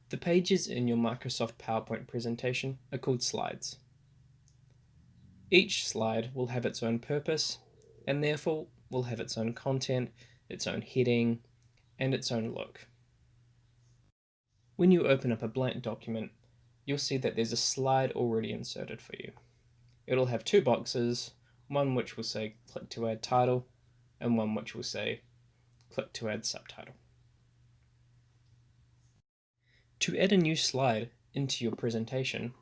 The pages in your Microsoft PowerPoint presentation are called slides. Each slide will have its own purpose and therefore will have its own content, its own heading, and its own look. When you open up a blank document, you'll see that there's a slide already inserted for you. It'll have two boxes, one which will say click to add title and one which will say click to add subtitle. To add a new slide into your presentation,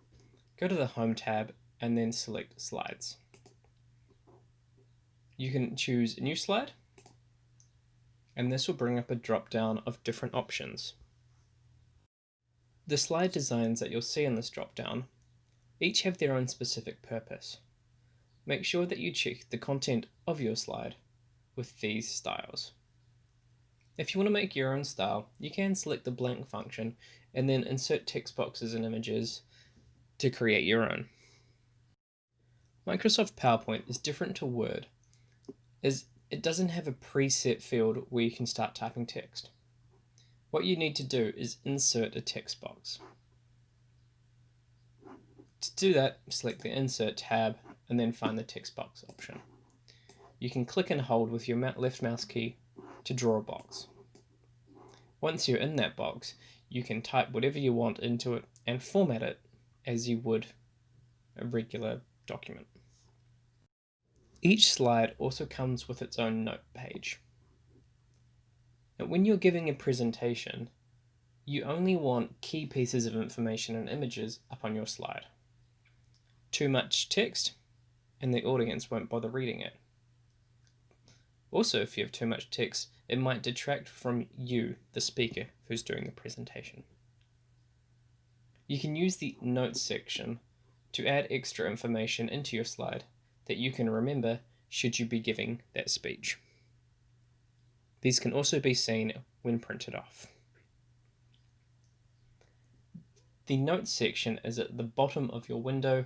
go to the Home tab and then select Slides. You can choose a new slide, and this will bring up a drop-down of different options. The slide designs that you'll see in this drop-down each have their own specific purpose. Make sure that you check the content of your slide with these styles. If you want to make your own style, you can select the blank function and then insert text boxes and images to create your own. Microsoft PowerPoint is different to Word, as it doesn't have a preset field where you can start typing text. What you need to do is insert a text box. To do that, select the Insert tab and then find the text box option. You can click and hold with your left mouse key to draw a box. Once you're in that box, you can type whatever you want into it and format it as you would a regular document. Each slide also comes with its own note page. Now, when you're giving a presentation, you only want key pieces of information and images up on your slide. Too much text, and the audience won't bother reading it. Also, if you have too much text, it might detract from you, the speaker, who's doing the presentation. You can use the Notes section to add extra information into your slide that you can remember should you be giving that speech. These can also be seen when printed off. The Notes section is at the bottom of your window,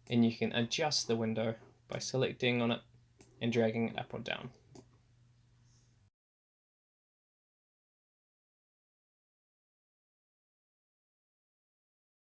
and you can adjust the window by selecting on it and dragging it up or down.